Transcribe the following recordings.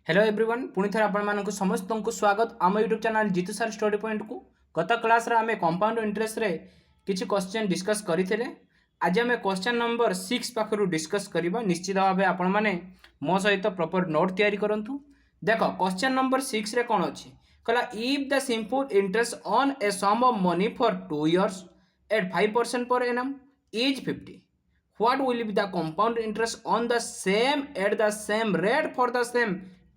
Hello everyone पुणी थे आपण समस्त को स्वागत आम YouTube channel Jeetu sir study point को। गत क्लास रे आमे कंपाउंड इंटरेस्ट रे किछि क्वेश्चन डिस्कस करथिले। आज आमे क्वेश्चन नंबर 6 पाखरु डिस्कस करबा। निश्चित भाबे आपण माने मो सहित प्रॉपर नोट तैयारी करंतु। देखो क्वेश्चन नंबर 6 रे कोन अछि कला if the simple interest on a sum of money for 2 years at 5% per annum is 50, what will be the compound interest on the same at the same rate for the same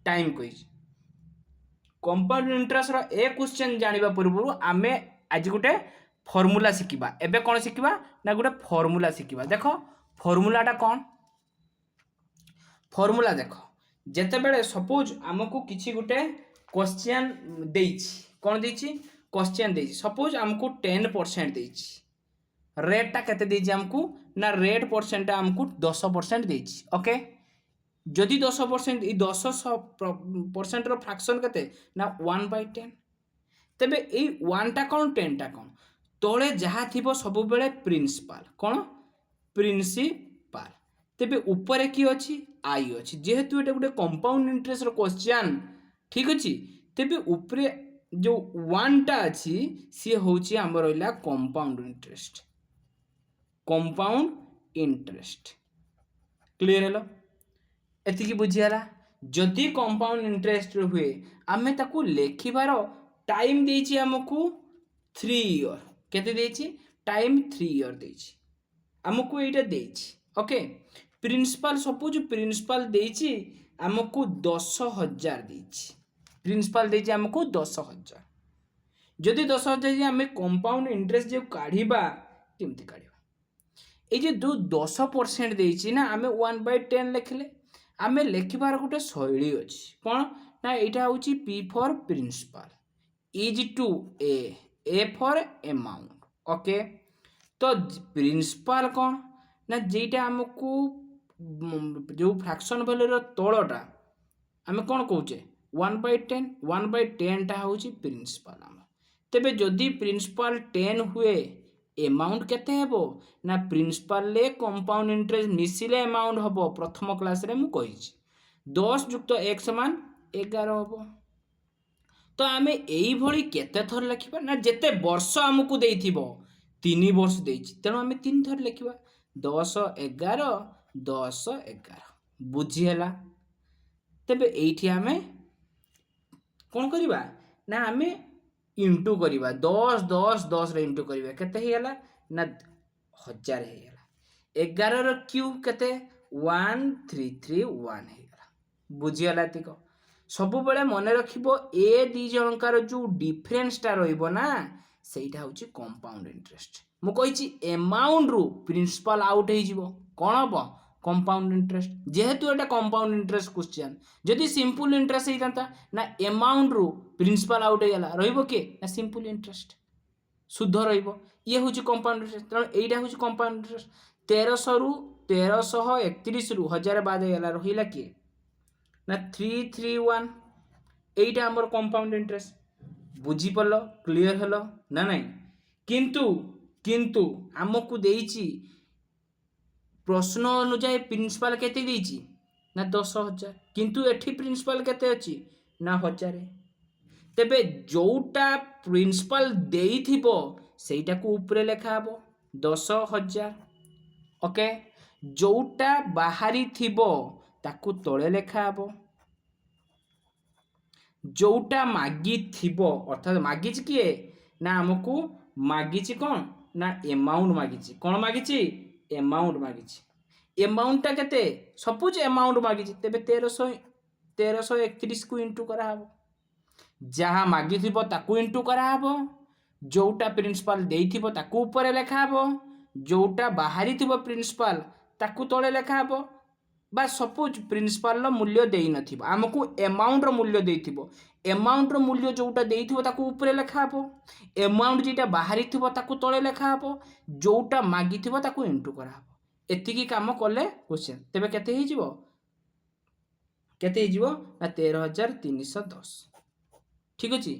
time quiz। Compound interest रो ए question जानिबा पूर्व आमे आज गोटे formula शिखिबा। एबे कोन शिखिबा ना गोटे फॉर्मूला शिखिबा। देखो फॉर्मूलाटा कोन फॉर्मूला देखो जेते बेले सपोज हमकु किछि गोटे क्वेश्चन देइछि कोन देइछि क्वेश्चन देइछि सपोज हमकु 10% देइछि रेटटा केते देइछि हमकु ना रेट परसेंट हमकु 10% देइछि। ओके जदि 10% ई 10% रो फ्रैक्शन केते ना 1/10 तबे ए 1 टा कोन 10 टा कोन तोळे जहा थिबो सब बेले प्रिंसिपल कोन प्रिंसिपल तबे ऊपर की अछि आई अछि जेहेतु एटा गुटे कंपाउंड इंटरेस्ट रो क्वेश्चन ठीक अछि तबे ऊपर जो 1 टा अछि सी होछि हमर रहला कंपाउंड इंटरेस्ट क्लियर हेलो एति की बुझियाला। जदि कंपाउंड इंटरेस्ट हुए आमे ताकू लेखिबार टाइम देइछि हमकू 3 इयर केते देइछि टाइम 3 इयर देइछि हमकू एटा देइछि। ओके प्रिंसिपल सपोज प्रिंसिपल देइछि हमकू 10,000 देइछि प्रिंसिपल देइछि हमकू 10,000 जदि 10,000 आमे कंपाउंड इंटरेस्ट जे काढिबा केमति काढिबा ए जे 10% देइछि ना आमे 1/10 लेखले आमे लेखिबार गोटे शैली अछि कोन ना एटा होछि P for principal is to A for amount. Okay तो प्रिंसिपल कोन ना जेटा हमकू जो फ्रैक्शन वैल्यू रो तळटा आमे कोन कहूचे 1/10 टा होछि प्रिंसिपल हम तबे जदि प्रिंसिपल 10 हुए अमाउंट केते हेबो ना प्रिंसिपल ले कंपाउंड इंटरेस्ट मिसिले अमाउंट हबो प्रथम क्लास रे मु कहिछि 10 युक्त 1 समान 11 हबो। तो आमे एई भली केते थर लिखिबा ना जेते वर्ष हमकु देइथिबो 3 वर्ष देइछि तेनो आमे 3 थर लिखिबा 10 11 10 11 बुझी हैला। तबे एइठी आमे कोन करिबा ना आमे इंटू करिबा 10 10 10 रे इंटू करिबा केते हेला ना 1000 हेला 11 रो क्यूब केते 1331 हेला बुझी हैला। तिको सब बेले मन रखिबो ए दी जनकार जो डिफरेंस टा रहइबो ना सेटा होची कंपाउंड इंटरेस्ट मु कहिची अमाउंट रु प्रिंसिपल आउट हे जिवो कोन हबो कंपाउंड इंटरेस्ट जेहेतु एटा कंपाउंड इंटरेस्ट क्वेश्चन जदि सिंपल इंटरेस्ट हे तांता ना अमाउंट रु प्रिंसिपल आउट हे गेला रहइबो के ना सिंपल इंटरेस्ट शुद्ध रहइबो ये होची कंपाउंड इंटरेस्ट त एटा होची कंपाउंड इंटरेस्ट 1300 रु 1331 रु 1000 बाद हे गेला रहिला के ना 331 एटा हमर कंपाउंड इंटरेस्ट बुझी पल्लो क्लियर हेलो ना नहीं किंतु हमकु देइची प्रश्न अनुसार प्रिंसिपल केते देइची ना 10,000 किंतु एठी प्रिंसिपल केते अछि ना 1000 तबे जोटा प्रिंसिपल देइथिबो सेटा को ऊपर लेखा हबो 10,000। ओके जोटा बाहरी थिबो ताकू तळे लेखा हबो जोटा मागी थिबो अर्थात मागिच किए ना हमकू मागिची कोन ना अमाउंट मागिची कोन मागिची अमाउंट मागिची अमाउंट टा केते सपोज अमाउंट मागिची तबे 1331 को इंटू करा हबो जहा मागी थिबो ताकू इंटू करा हबो जोटा प्रिंसिपल देइथिबो ताकू ऊपर लेखा हबो जोटा बाहरी थिबो प्रिंसिपल ताकू तळे लेखा हबो बा सपोज प्रिंसिपल रो मूल्य देई नथिबो हमकू अमाउंट रो मूल्य देइथिबो अमाउंट रो मूल्य जोटा देइथिबो ताकू ऊपर लेखा हबो अमाउंट जेटा बाहरी थिबो ताकू तळे लेखा हबो जोटा मागी थिबो ताकू इंटू करा हबो एति की काम करले क्वेश्चन तबे केते हे जिवो ना 13,310 ठीक अछि।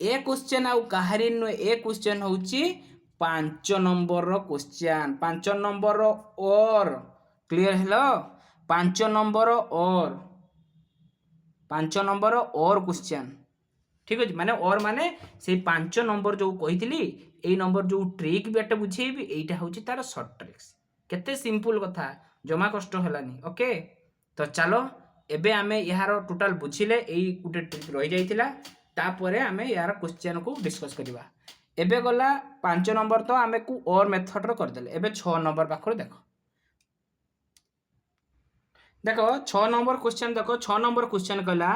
ए क्वेश्चन आउ कहारी न ए क्वेश्चन होची 5 नंबर रो क्वेश्चन 5 नंबर रो और क्लियर हेलो 5 नंबर और 5 नंबर और क्वेश्चन ठीक अच्छे माने और माने से 5 नंबर जो कही यही नंबर जो ट्रिक भी एटे बुझेबी यहीटा हूँ तार सर्ट ट्रिक्स केते सिंपल कथा जमा कष्ट हलानी ओके तो चलो एबे आमे यार टोटाल बुझिले यही गोटे ट्रिक रही जाइतिला तापरे आमे यार क्वेश्चन को डिस्कस करबा एबे गला 5 नंबर तो आमे को और मेथड रो कर देले एबे 6 नंबर पाखर देखो देखो 6 नंबर क्वेश्चन देखो 6 नंबर क्वेश्चन कहला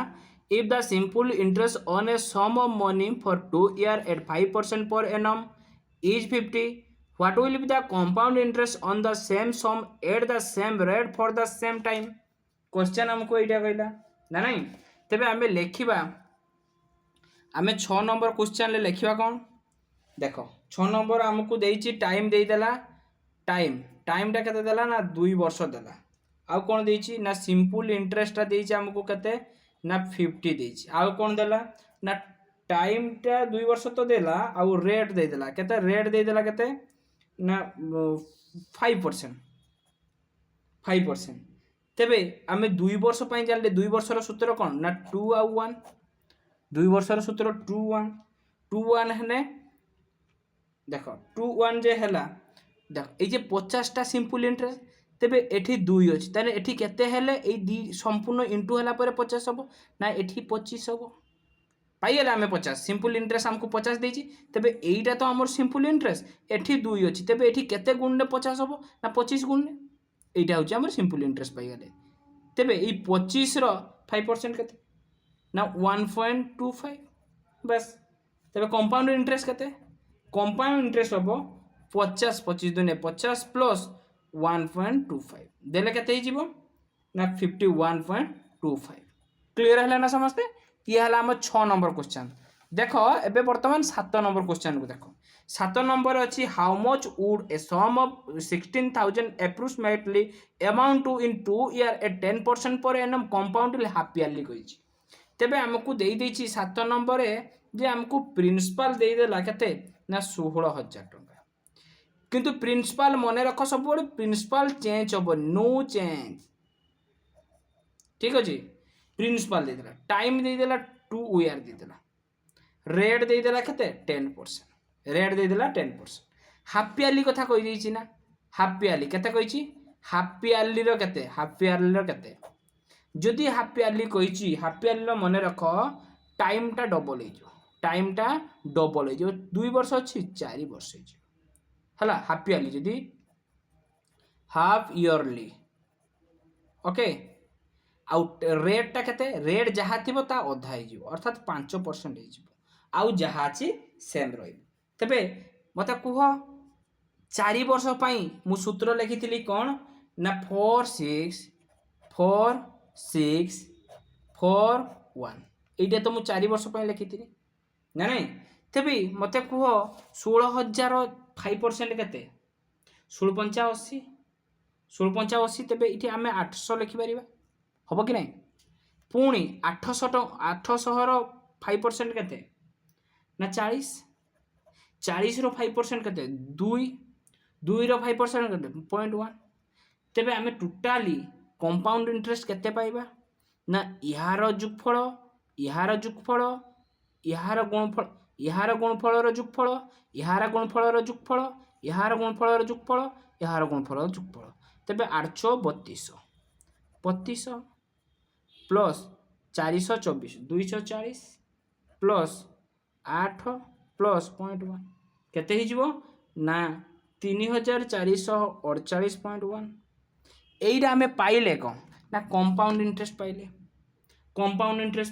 if the simple interest on a sum of money for 2 years at 5% per annum is 50 what will be the compound interest on the same sum at the same rate for the same time question हमको एटा कहला ना नहीं तबे हमें लिखिबा हमें 6 number question ले लिखिबा कोन देखो 6 number हमको देइची टाइम देई देला टाइमटा केते देला ना 2 वर्ष देला आउ कोन देइची ना सिंपल इंटरेस्ट देइची हमको केते ना 50 देइची आउ कोन देला ना टाइमटा 2 वर्ष तो देला आउ रेट दे देला केते रेट दे देला केते ना 5% तेबे आमे 2 वर्ष पई जानले 2 वर्षर सूत्र कोन ना 2 आउ 1 2 वर्षर सूत्र 2 1 हेने देखो 2 1 जे हला देख ए जे 50 टा सिंपल इंटरेस्ट तेबे एठी 2 अछि ताने एठी केते हेले ए दी संपूर्ण इंटू हला परे 50 हबो ना एठी 25 हबो पाई गेला हमें 50 सिंपल इंटरेस्ट हमको 50 देछि तेबे एईटा तो हमर सिंपल इंटरेस्ट एठी 2 अछि तेबे एठी केते गुण ने 50 हबो ना 25 गुण ने एईटा होछि हमर सिंपल इंटरेस्ट पाई गेले तेबे ए 25 रो 5% केते ना 1.25 बस तेबे कंपाउंड इंटरेस्ट केते कंपाउंड इंटरेस्ट हबो 50 25 दुने 50 प्लस 1.25 देले केते हिजिबो ना 51.25 क्लियर हला ना समझते ये हला हम 6 नंबर क्वेश्चन देखो एबे वर्तमान 7 नंबर क्वेश्चन को देखो 7 नंबर अछि how much would a sum of 16000 approximately amount to in 2 year at 10% per annum compound half yearly कहिछि तेबे हमकु देई देछि 7 नंबर रे जे हमकु प्रिंसिपल देई देला केते ना 16000 टका किंतु प्रिंसिपल मने रख सब प्रिंसिपल चेंज होबो नो चेंज ठीक अछि प्रिंसिपल दे देला टाइम दे देला 2 ईयर दे देला रेट दे देला केते 10% रेट दे देला 10% हाफ ईयरली कथा कहि दैछि ना हाफ ईयरली केते कहिछि हाफ ईयरली रो केते जदि हाफ ईयरली कहिछि हाफ ईयरली रो मने रख टाइमटा डबल हे जो 2 वर्ष अछि 4 वर्ष हे हला हाफ ईयरली जदि हाफ ईयरली ओके आउ रेट टा केते रेट जहा थिबो ता अधा हे जिवो अर्थात 5% हे जिवो आउ जहा अछि सेम रही तबे मते कुह 4 वर्ष पई मु सूत्र लिखिथिली कोन ना 4 6 4 6 4 1 एटा तो मु 4 वर्ष पई लिखिथिली ना नहीं तबे मते कुह 16000 5% केते 1685 तबे इठी हमें 800 लिखि परिबा हबो कि नहीं पुणी 800 रो 5% केते ना 40 रो 5% केते 2 रो 5% केते 0.1 तेबे हमें टोटाली कंपाउंड इंटरेस्ट केते पाइबा ना इहार जुगफल इहार गुणफल रो जुगफल इहार गुणफल रो जुगफल इहार गुणफल रो जुगफल इहार गुणफल रो जुगफल तेबे 832 प्लस 424 240 प्लस 8 प्लस 0.1 केते ही जीवो ना 3448.1 एइरा हमें पाइले कोन ना कंपाउंड इंटरेस्ट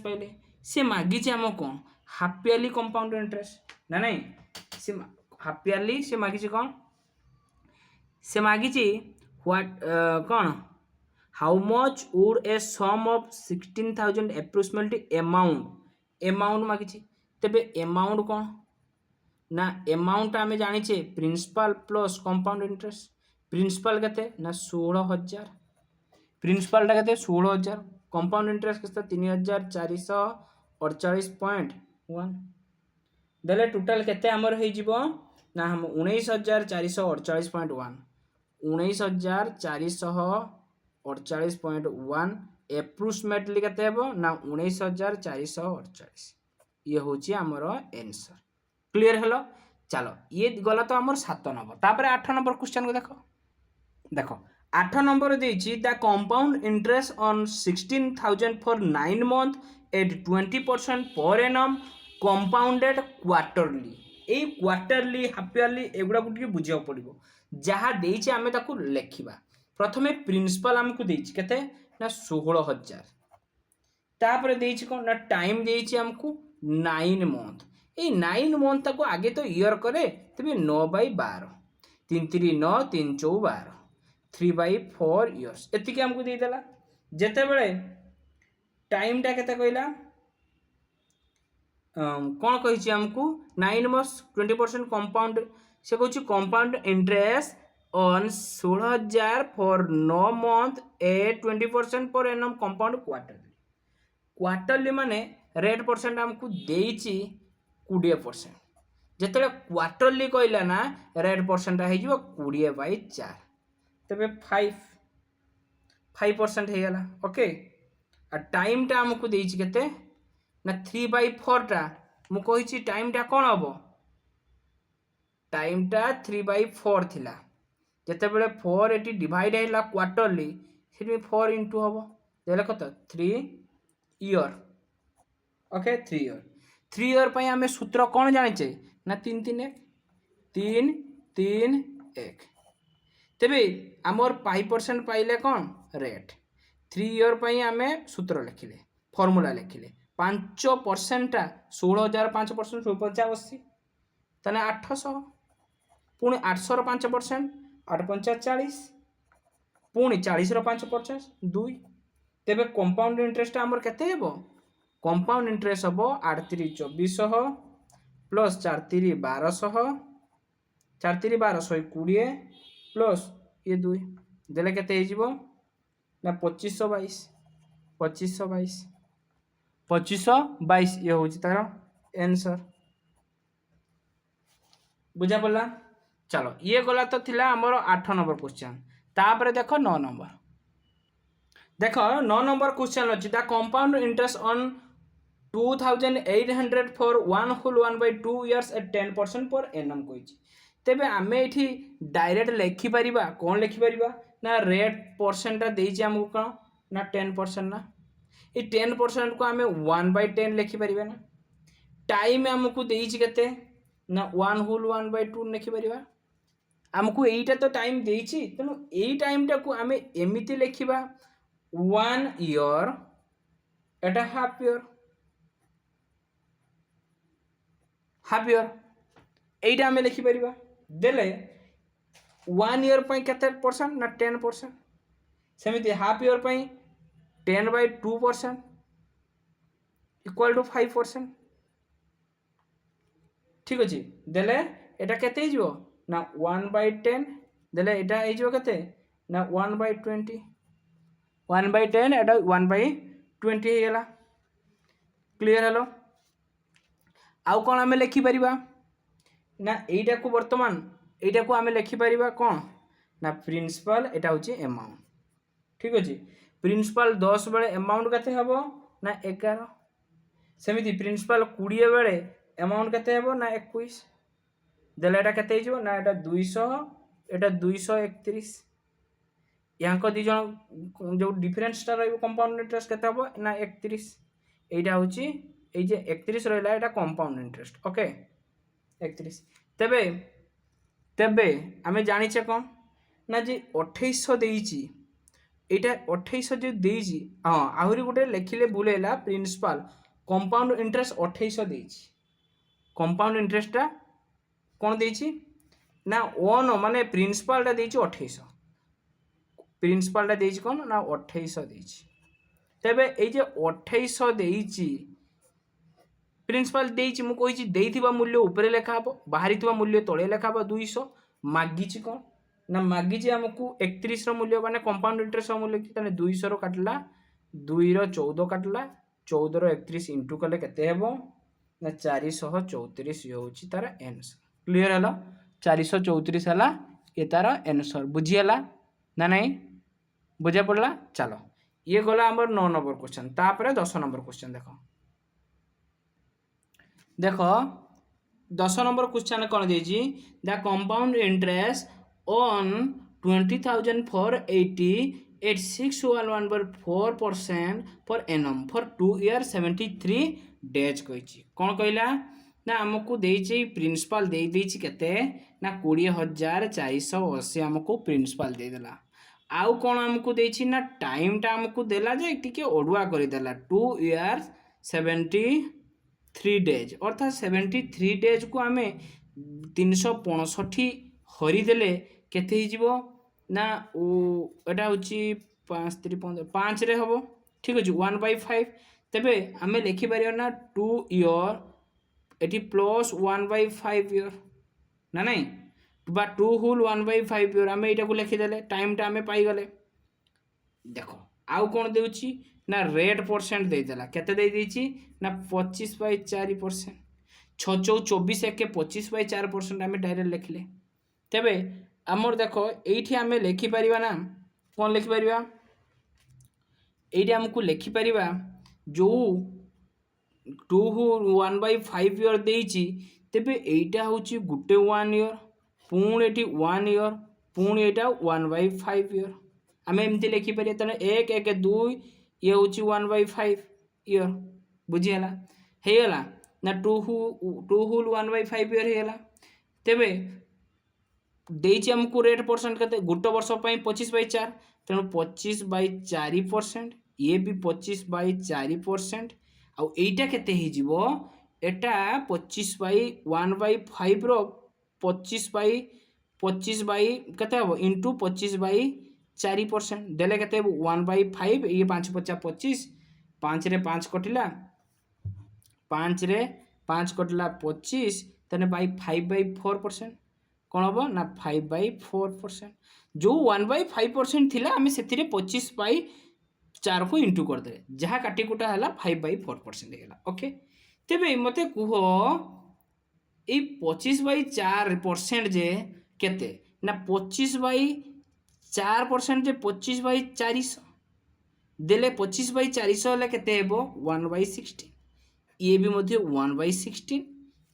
पाइले से मागी जे हम कोन हाफ ईयरली कंपाउंड इंटरेस्ट ना नहीं से हाफ ईयरली से मागी जे कोन से मागी जे व्हाट कोन how much would a sum of 16000 approximately amount मागी तेबे अमाउंट कोन ना अमाउंट आमे जानि छे principal plus compound interest principal केते ना 16000 प्रिंसिपल टा केते 16000 कंपाउंड इंटरेस्ट केते 3448.1 देले टोटल केते हमर हे जिवो ना हम 19448.1 19448.1 एप्रोक्सीमेटली केते हेबो ना 19,448 ये होची हमर आंसर क्लियर हेलो चलो ये गला तो हमर 7 नंबर तापर 8 नंबर क्वेश्चन को देखो देखो 8 नंबर देछि the compound interest on 16,000 for 9 month at 20% per annum compounded quarterly ए क्वार्टरली हाफ ईयरली एगुडा गुटी बुझिया पड़िबो जहाँ देछि आमे ताकू लेखिबा प्रथमे प्रिंसिपल हमकु देछि केते ना 16,000 तापर देछि कोन ना टाइम देछि हमकु 9 मंथ ए 9 मंथ ताको आगे तो ईयर करे तबे 9/12 3 3 9 3 4 12 3/4 इयर्स एतिके हमकु दे देला जेते बेले टाइम टा केते कहला कौन कही हमको 9 मंथ्स 20% कंपाउंड से कहूँ compound interest on 16,000 for 9 month A 20% per annum compound quarterly माने रेट परसेंट हमको देइछि 20% जेते क्वार्टरली कहला ना रेट परसेंट है 20/4 तबे 5% हो गला ओके आ टाइम टा हमको देइछि केते ना 3/4 टा मु कहिछि टाइम टा कोन हबो टाइम टा 3/4 थिला जेते बेले 4 एटी डिवाइड हैला क्वार्टरली सेठी 4 इनटू हबो देले कत 3 ईयर ओके 3 ईयर पई हमें सूत्र कोन जानिछे ना 3 3 1 3 3 1 तेबे हमर 5% पाइले कोन रेट 3 ईयर पई हमें सूत्र लिखिले फार्मूला लिखिले 5% टा 16,000 5% 85 तने 800 पुणी 800 रो 5% 8 5 40 पुणी 40 रो 5% 2 तेबे कंपाउंड इंटरेस्ट हमर केते हेबो कंपाउंड इंटरेस्ट हबो 8 3 2400 प्लस 4 3 1200 4 3 1220 प्लस ये 2 देले केते हे जिवो ना 2522 2522 2522 ये हूँ तार आंसर बुझा पड़ा चलो ये गला तो थिला हमर 8 नंबर क्वेश्चन तापर देखो 9 नंबर देखो 9 नंबर क्वेश्चन अछि the compound interest on 2,800 for 1/2 years at 10% per annum कहिछि तेबे आमे एठी डायरेक्ट लिखि परिबा कोन लिखि परिबा ना रेट परसेंट देछि हमको कोन ना 10% ना ये 10% को आमे 1/10 लिखि परिबा ना टाइम हमको देछि केते ना 1/2 लिखि परिबा हमको एटा तो टाइम देछि तनो एई टाइम टा को आमे एमिति लिखिबा 1 ईयर एटा हाफ ईयर एटा आमे लिखि परिबा देले 1 ईयर पई केते परसेंट ना 10% सेमिति हाफ ईयर पई 10/2% इक्वल टू 5% ठीक अछि देले एटा केते हिजो ना 1/10 देले एटा हिजो केते ना 1/20 1/10 एटा 1/20 हे गेला क्लियर हेलो आउ कोन हमें लिखि परिबा ना एटा को वर्तमान एटा को हमें लिखि परिबा कोन ना प्रिंसिपल एटा होची अमाउंट ठीक अछि प्रिंसिपल 10 बेले अमाउंट केते हबो ना 11 सेमिति प्रिंसिपल 20 बेले अमाउंट केते हबो ना 21 देले एटा केते हिजो ना एटा 200 एटा 231 यहाँ को दी जन जो डिफरेंस टा रहबो कंपाउंड इंटरेस्ट केते हबो ना 31 एटा होची ए जे 31 रहला एटा कंपाउंड इंटरेस्ट ओके 31 तबे तबे हमें जानि छे कोन ना जे 2800 देइची एटा 2800 जे देइची हां आहुरी गुटे लेखिले बुलेला प्रिंसिपल कंपाउंड इंटरेस्ट 2800 देइची कंपाउंड इंटरेस्ट टा कोन देइची ना ओन माने प्रिंसिपल टा देइची 2800 प्रिंसिपल टा देइची कोन ना 2800 देइची तबे ए जे 2800 देइची प्रिंसिपल देइची मु कहिची देइथिबा मूल्य ऊपर लेखा हबो बाहरीथिबा मूल्य तळे लेखा हबो 200 मागिची कोन ना मागिची हमकु 31 रो मूल्य माने कंपाउंड इंटरेस्ट रो मूल्य कि तने 200 रो काटला 2 रो 14 काटला 14 रो 31 इनटू कले केते हेबो ना 434 ये होची तार आंसर क्लियर हला 434 हला ये तार आंसर बुझी हला ना नहीं बुझा पड़ला चलो ये गला आमर 9 नंबर क्वेश्चन तापर 10 नंबर क्वेश्चन देख 10 नंबर क्वेश्चन कौन देजी the compound interest on 20,000 for 80 at 611.4% for annum for 2 year 73 days कही कौन कहला ना आमको देइछि प्रिंसिपल दे देइछि केते ना 20,480 आमको प्रिंसिपल दे देला आउ कौन आमको देइछि ना टाइम टा आमको देला जे टिके ओडुआ करि देला 2 years 73 days अर्थात 73 days को आमे 365 हरिदेले केते हिजिबो ना एटा होची 5 3 5 रे हबो ठीक अछि 1/5 तबे आमे लिखि परियो ना 2 ईयर एटी प्लस 1/5 ईयर ना नहीं बा 2 होल 1/5 ईयर आमे एटा को लिखि देले टाइम टा आमे पाई गले देखो आउ कोन देउची ना रेट परसेंट दे देला केते दे देची ना 25/4% 6 24 एक 25/4% आमे डायरेक्ट लिखले तबे आमर देखो ये आम लिखिपर ना कौन लिखिपर ये आमको लिखिपर जो 2 1/5 ईयर देची तेबे एटा हूँ गोटे 1 ईयर पुणी ये 1 ईयर पुणी यहाँ 1/5 ईयर आम एमती लिखिपर तेना 1 1 2 ये हूँ 1/5 ईयर बुझीगला होगला ना 2 होल 1/5 ईयर होगला तेबे देइछि हमको रेट परसेंट के गोटे वर्ष 25/4 तेणु 25/4% ये भी 25/4% आउ एटा केते ही जीवो एटा 25/1/5 रो 25/25 केते हबो इनटू 25/4% देले केते 1/5 ये 5 50 25 5 रे 5 कटिला 5 रे 5 कटिला 25 तने बाय 5/4% कौन हम ना 5/4% जो 1/5% थिला आम से 25/4 को इंटू करदे जहाँ काटिकुटा है 5/4% होगा ओके तेबे मते कुह ये 25/4% जे केते ना 25/4% जे 25/400 देले 25/400 ले केते हेबो 1/16 ये भी मध्य 1/16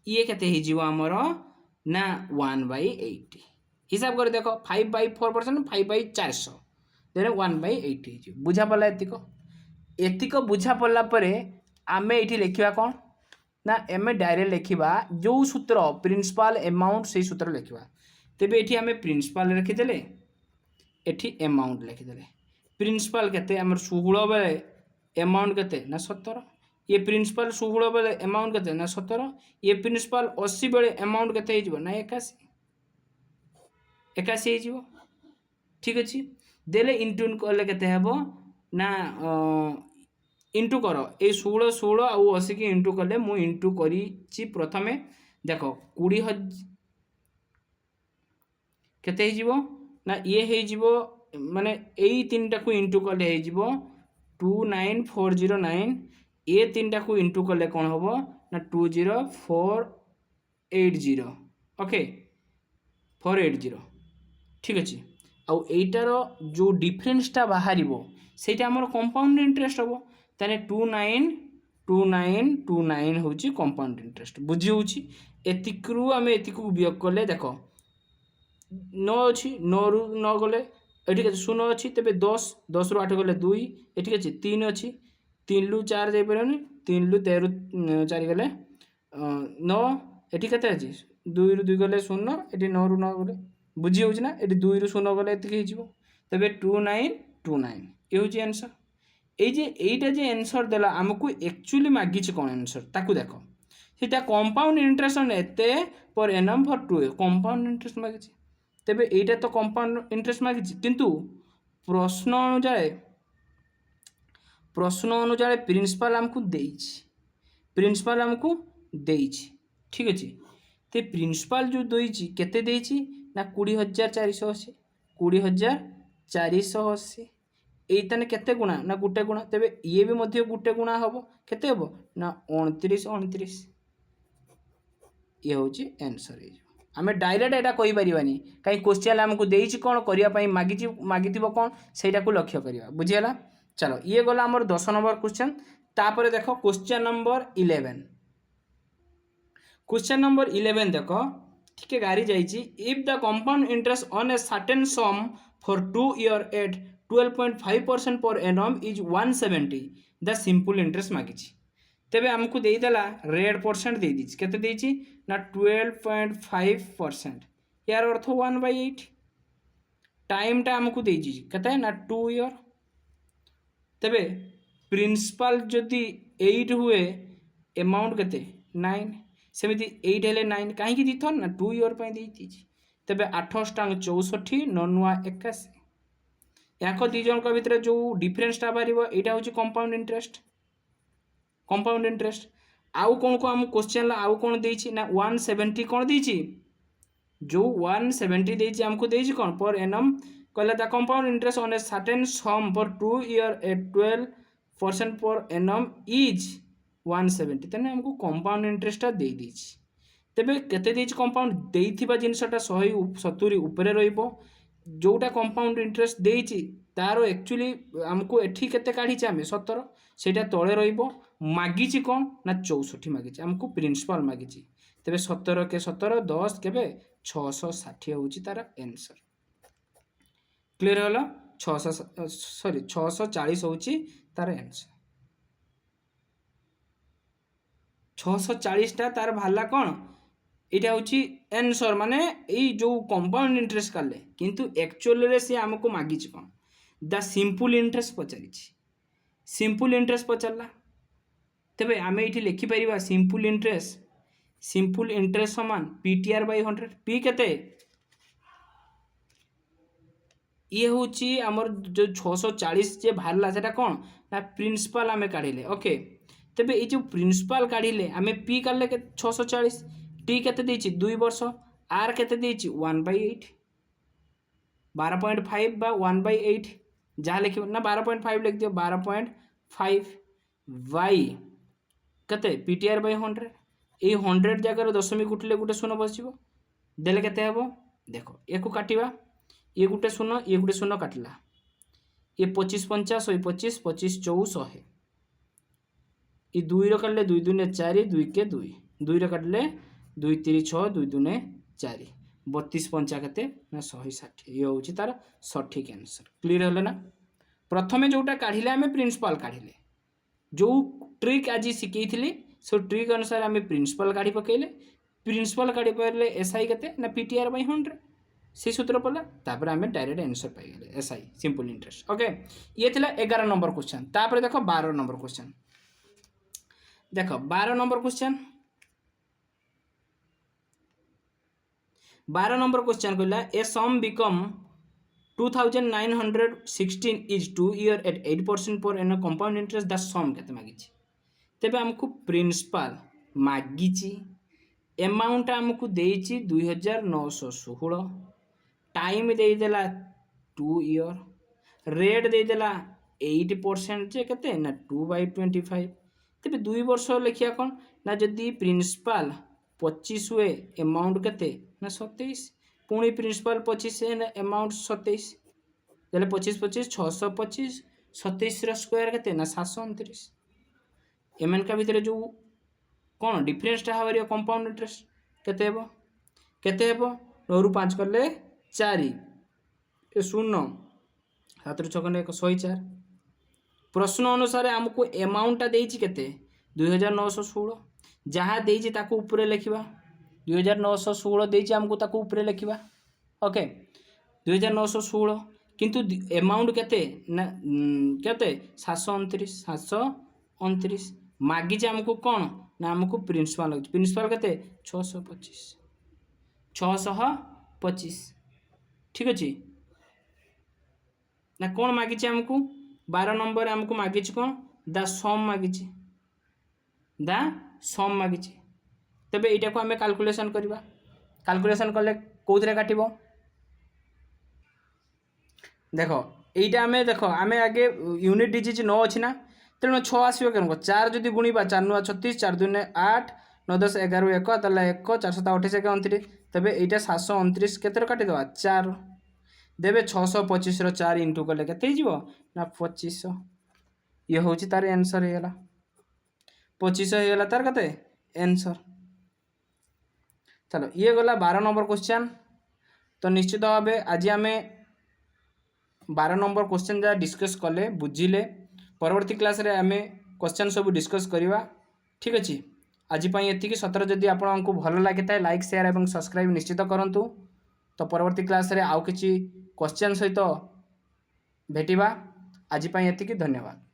ये केते ही जीव हमरो ना 1/80 हिसाब कर देखो 5/4% 5/400 देने 1/80 बुझा पड़ा एतिक बुझा पड़ा आमे ये लिखा कौन ना एम डायरेक्ट लिखा जो सूत्र प्रिंसिपल अमाउंट से सूत्र लिखा तेबे ये आम प्रिंसिपल लिखिदे ये अमाउंट लिखिदे प्रिंसिपल केते आम 16 बेले अमाउंट केते ना 17 ये प्रिंसिपल 16 बेले अमाउंट केते ना 17 ये प्रिंसिपल 80 बेले अमाउंट केते हो ना 81 हो ठीक अच्छे देले इंटू कले केते हेबो ना इंटू कर ये 16 16 आउ 80 की इंटू कले मु इंटू करी प्रथमे देखो 20,000 केते हो जीवो ना ये हो जीवो माने एई तीनटा को इंटू कले हो जीवो 29409 ये तीनटा को इंटू कले कौन हम ना 20480 ओके 480 ठीक अच्छे आउ एटार जो डिफरेंसटा बाहर से कंपाउंड इंटरेस्ट हम ताने 292929 हूँ कंपाउंड इंटरेस्ट बुझी हूँ एतिक्रु आम एतिक वियोग कले देख 9 अच्छी 9 रु 9 गले ये 0 अच्छी तेज 10 10 रु 8 गले 2 ये 3 अच्छी 3 रु 4 जापर 3 रु 13 4 गले 9 ये के 2 रु 2 गले 0 ये 9 रु 9 गले बुझी हो ना ये 2 रु 0 गले एति तेरे 2929 ये हूँ आंसर ये जे आंसर देला आमको एक्चुअली मागिच कौन आंसर ताकू देख सीटा कंपाउंड इंटरेस्ट एते per annum for 2 compound interest मागिच तेबे एटा तो कंपाउंड इंटरेस्ट मागिच किंतु प्रश्न अनुसार प्रिंसिपल आमको देइछि ठीक अच्छे तो प्रिंसिपल जो देइछि केते देइछि ना 20,480 20,480 एने केते गुणा ना गोटे गुणा तेबे ये भी मध्य गोटे गुणा हम केते हम ना 29 29 ये हूँ आंसर आम डायरेक्ट एटा कहि परिबानी कहीं क्वेश्चन आमको देइछि कोन करिया पई मागिथि कौन सेटा को लक्ष्य करिया बुझिगला चलो ये गला आमर 10 नंबर क्वेश्चन। तापर देख क्वेश्चन नंबर 11। क्वेश्चन नंबर 11 देख ठीक गाड़ी जाइए। If the compound interest on a certain sum for 2 year at 12.5% per annum is 170 the simple interest मागी। तेबे आमको देदेला रेट परसेंट दे दीची केते देची ना 12.5%। यार अर्थ 1/8। टाइमटा आमको देची केते ना 2 ईयर। तेबे प्रिंसिपल जदि 8 हुए अमाउंट केते 9 सेमिति 8 हेले 9 कहीं दीथर ना 2 ईयर पे देची। तेबे 8 स्टांग 64 9 81। याक दी जन भितर जो डिफरेन्सटा बाहर यहाँ हूँ कंपाउंड इंटरेस्ट। कंपाउंड इंटरेस्ट आउ कौन को आम क्वेश्चन आउ कौन देची ना 170 कौन देची जो 170 देची आमको देची कौन पर एनम कहला the compound interest on a certain sum for 2 year at 12% per annum is 170। तेने आमको कंपाउंड इंटरेस्टा दे देची। तेबे केते देची कंपाउंड देइथिबा जिनसटा 170 ऊपर रहिबो। जोटा कंपाउंड इंटरेस्ट देची तार एक्चुअली आमको एठी केते काढीचे आमे 17 सेटा तळे रहिबो। मागिची कौन ना 64 मागिची आमको प्रिंसिपल मागिची। तेबे 17 के 17 10 केबे 660 होची तार आंसर। क्लियर होला 640 होची तार आंसर। 640 टा तार भाला कौन यहाँ हूँ आंसर माने यही जो कंपाउंड इंटरेस्ट काले किंतु एक्चुअल रे से आमको मागिच कौन द सिंपल इंटरेस्ट पचारि। सिंपल इंटरेस्ट पचारा तेबे आमे ये लिखिपर सिंपल इंटरेस्ट समान PTR बाय 100। पी केते ये हूँ आमर जो 640 जे बाहरला सेटा कौन ना प्रिंसिपल आमे काढ़िले। ओके तेबे ये जो प्रिंसिपल काढ़िले आमे पी काढ़ले 640 टी केते देची 2 वर्ष आर केते देची 1/8 12.5 बा 1/8 जहाँ लिख ना 12.5 लिख दियो 12.5 वाई केते PTR बाय 100। ये 100 जगह दशमिक उठले गोटे शून्य बसो देले केते हेबो देखो ये को काटिबा ये गोटे शून्य काटला ये 25 50 125 25 24 100 ये 2 रो काटले 2 2 4 2 के 2 2 रो काटले 2 3 6 2 2 4 32 पंचा केते ना 160 ये हूँ तार सठिक आंसर। क्लियर है ना। प्रथमे जोटा काढ़िले आमे प्रिंसिपल काढ़िले जो ट्रिक आज शिखई सो ट्रिक अनुसार आमे प्रिंसिपल काढ़ी पकेले प्रिंसिपल काढ़ी पारे SI केते ना PTR बाय 100 से सूत्र पड़ा तापर आमे डायरेक्ट आंसर पाई गले SI सिंपल इंटरेस्ट। ओके ये थिला 11 नंबर क्वेश्चन। तापर देखो 12 नंबर क्वेश्चन। देखो 12 नंबर क्वेश्चन 12 नंबर क्वेश्चन कहला ए सम बिकम 2916 इज 2 ईयर एट 8% पर एन कंपाउंड इंटरेस्ट द सम केते मागिछि। तेबे हमको प्रिंसिपल मागिछि अमाउंट हमको देछि 2916 टाइम दे देला 2 ईयर रेट दे देला 8% जे केते ना 2/25। तेबे 2 वर्ष लिखिया कौन ना जदि प्रिंसिपल 25 हुए अमाउंट केते ना 27 पुणी प्रिंसिपल 25 है ना अमाउंट 27 जले 25 25 625 27 रो स्क्वायर केते ना 729। एमन का भीतर जो कौन डिफरेंसटा हमारे कंपाउंड इंटरेस्ट केते हेबो 9 रु 5 करले 4 ए 0 7 रु 6 करले 104। प्रश्न अनुसार हमको अमाउंटटा देछि केते 2916 जहाँ देछि ताको ऊपर लिखिबा 2916 देछि हमको ताको ऊपर लिखिबा। ओके 2916 किंतु अमाउंट केते ना केते 729 मागिछि हमको कौन ना हमको प्रिंसिपल केते 625 ठीक अछि ना कौन मागिछि हमको 12 नंबर हमको मागिछि कौन द सम मागिछि। तबे एटा को हमें कैलकुलेशन करबा कैलकुलेशन करले कोथरे काटिबो देखो एटा हमें देखो हमें आगे यूनिट डिजिट 9 अछि ना तेणु 6 आसो के 4 जदि गुणिबा 4 9 36 4 2 8 9 10 11 1 तला 1 428 के 29 तबे एटा 729 केते काटि दवा 4 देबे 625 रो 4 इंटू करले केते हिजबो ना 2500 ये हूँ तार आंसर हो गला 25 हो गला तार कते आंसर। चलो ये गला 12 नंबर क्वेश्चन। तो निश्चित भाव आज आम 12 नंबर क्वेश्चन जहाँ डिस्कस कले बुझिले परवर्ती क्लास रे आम क्वेश्चन सब डिस्कस करवा ठीक अच्छे। आज ये 17 जदि आपको भल लगी था लाइक शेयर और सब्सक्राइब निश्चित करूँ। तो परवर्ती क्लास रे आउ किछि क्वेश्चन सहित भेटिबा। आज ये धन्यवाद।